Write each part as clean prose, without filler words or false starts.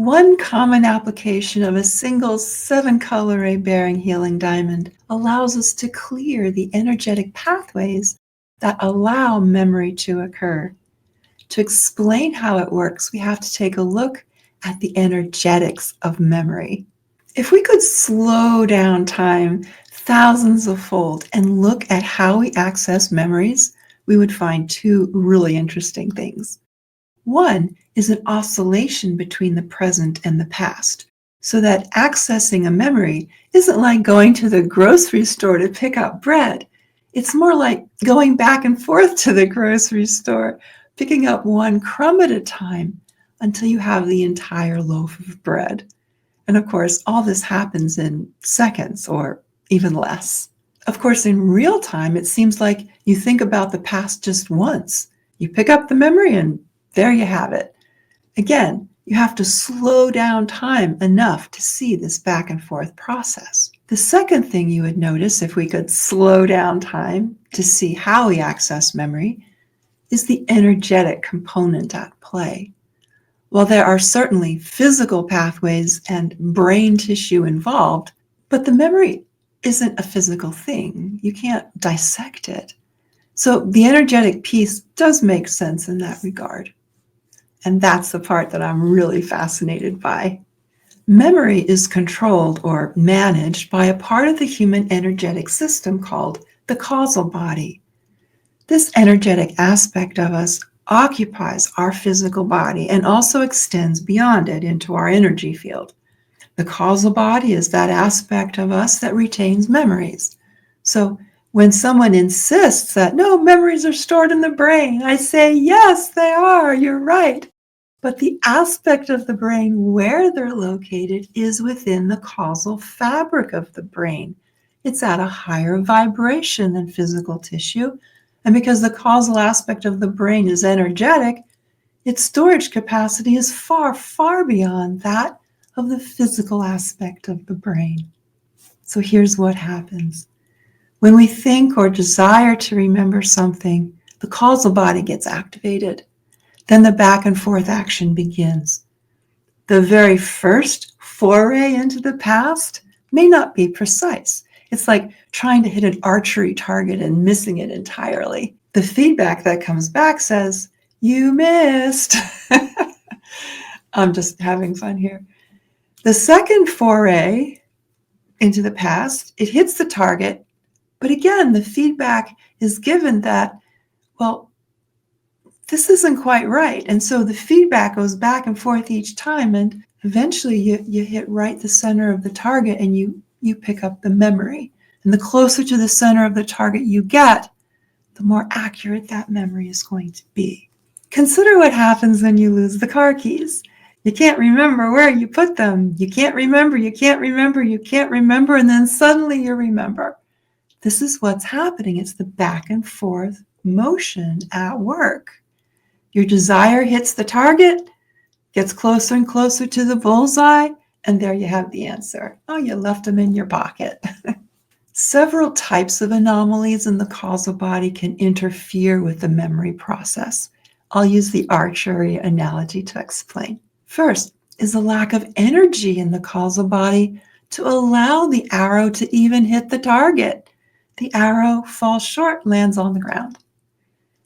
One common application of a single 7-color ray-bearing healing diamond allows us to clear the energetic pathways that allow memory to occur. To explain how it works, we have to take a look at the energetics of memory. If we could slow down time thousands of fold and look at how we access memories, we would find two really interesting things. One is an oscillation between the present and the past, so that accessing a memory isn't like going to the grocery store to pick up bread. It's more like going back and forth to the grocery store, picking up one crumb at a time until you have the entire loaf of bread. And of course, all this happens in seconds or even less. Of course, in real time, it seems like you think about the past just once. You pick up the memory and there you have it. Again, you have to slow down time enough to see this back and forth process. The second thing you would notice if we could slow down time to see how we access memory is the energetic component at play. While there are certainly physical pathways and brain tissue involved, but the memory isn't a physical thing. You can't dissect it. So the energetic piece does make sense in that regard. And that's the part that I'm really fascinated by. Memory is controlled or managed by a part of the human energetic system called the causal body. This energetic aspect of us occupies our physical body and also extends beyond it into our energy field. The causal body is that aspect of us that retains memories. So when someone insists that no, memories are stored in the brain, I say, yes, they are, you're right. But the aspect of the brain where they're located is within the causal fabric of the brain. It's at a higher vibration than physical tissue. And because the causal aspect of the brain is energetic, its storage capacity is far, far beyond that of the physical aspect of the brain. So here's what happens. When we think or desire to remember something, the causal body gets activated. Then the back and forth action begins. The very first foray into the past may not be precise. It's like trying to hit an archery target and missing it entirely. The feedback that comes back says, you missed. I'm just having fun here. The second foray into the past, it hits the target, but again, the feedback is given that, well, this isn't quite right. And so the feedback goes back and forth each time, and eventually you hit right the center of the target and you pick up the memory. And the closer to the center of the target you get, the more accurate that memory is going to be. Consider what happens when you lose the car keys. You can't remember where you put them. You can't remember, and then suddenly you remember. This is what's happening. It's the back and forth motion at work. Your desire hits the target, gets closer and closer to the bullseye, and there you have the answer. Oh, you left them in your pocket. Several types of anomalies in the causal body can interfere with the memory process. I'll use the archery analogy to explain. First is a lack of energy in the causal body to allow the arrow to even hit the target. The arrow falls short, lands on the ground.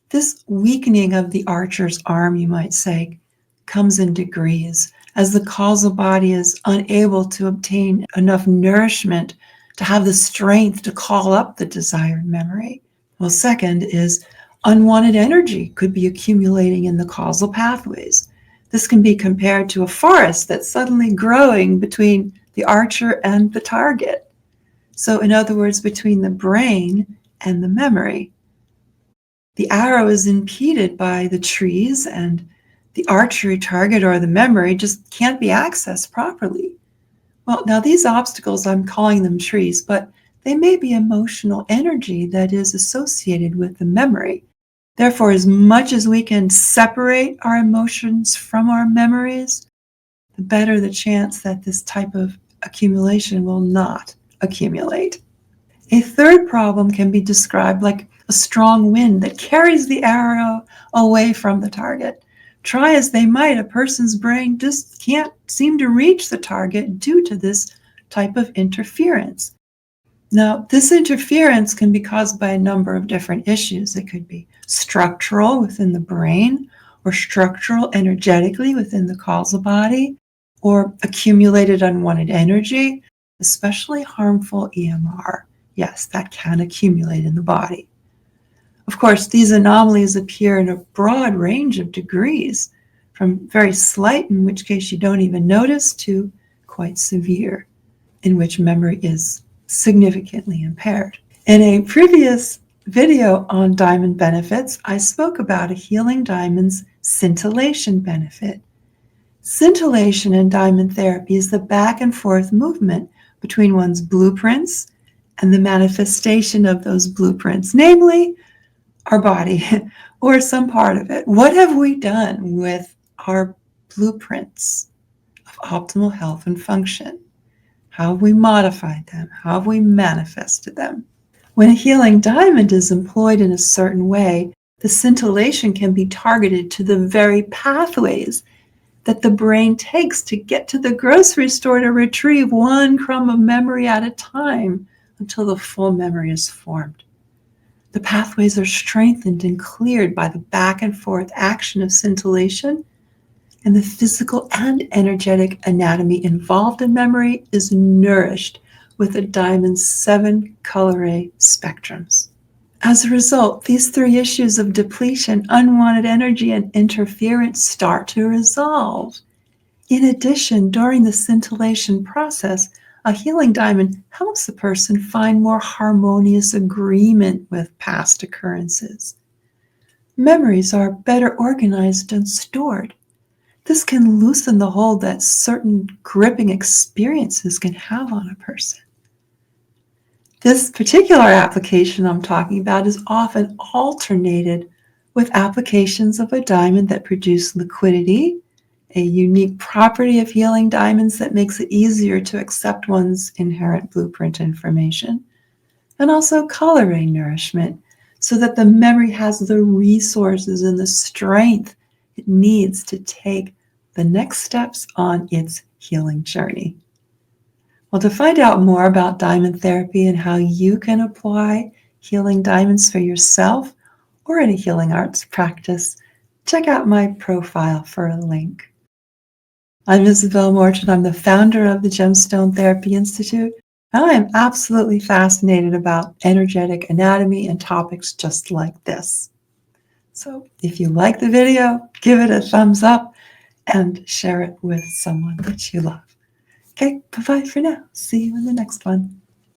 This weakening of the archer's arm, you might say, comes in degrees as the causal body is unable to obtain enough nourishment to have the strength to call up the desired memory. Well, second is unwanted energy could be accumulating in the causal pathways. This can be compared to a forest that's suddenly growing between the archer and the target. So in other words, between the brain and the memory. The arrow is impeded by the trees and the archery target or the memory just can't be accessed properly. Well, now these obstacles, I'm calling them trees, but they may be emotional energy that is associated with the memory. Therefore, as much as we can separate our emotions from our memories, the better the chance that this type of accumulation will not accumulate. A third problem can be described like a strong wind that carries the arrow away from the target, Try as they might, a person's brain just can't seem to reach the target due to this type of interference. Now, this interference can be caused by a number of different issues. It could be structural within the brain, or structural energetically within the causal body, or accumulated unwanted energy, especially harmful EMR. Yes, that can accumulate in the body. Of course, these anomalies appear in a broad range of degrees, from very slight, in which case you don't even notice, to quite severe, in which memory is significantly impaired. In a previous video on diamond benefits, I spoke about a healing diamond's scintillation benefit. Scintillation in diamond therapy is the back and forth movement between one's blueprints and the manifestation of those blueprints, namely our body or some part of it. What have we done with our blueprints of optimal health and function? How have we modified them? How have we manifested them? When a healing diamond is employed in a certain way, the scintillation can be targeted to the very pathways that the brain takes to get to the grocery store to retrieve one crumb of memory at a time until the full memory is formed. The pathways are strengthened and cleared by the back and forth action of scintillation, and the physical and energetic anatomy involved in memory is nourished with a diamond's 7 color ray spectrums. As a result, these 3 issues of depletion, unwanted energy, and interference start to resolve. In addition, during the scintillation process, a healing diamond helps the person find more harmonious agreement with past occurrences. Memories are better organized and stored. This can loosen the hold that certain gripping experiences can have on a person. This particular application I'm talking about is often alternated with applications of a diamond that produce liquidity, a unique property of healing diamonds that makes it easier to accept one's inherent blueprint information, and also color ray nourishment, so that the memory has the resources and the strength it needs to take the next steps on its healing journey. Well, to find out more about diamond therapy and how you can apply healing diamonds for yourself or in a healing arts practice, check out my profile for a link. I'm Isabel Morton. I'm the founder of the Gemstone Therapy Institute, and I am absolutely fascinated about energetic anatomy and topics just like this. So if you like the video, give it a thumbs up and share it with someone that you love. Okay, bye-bye for now. See you in the next one.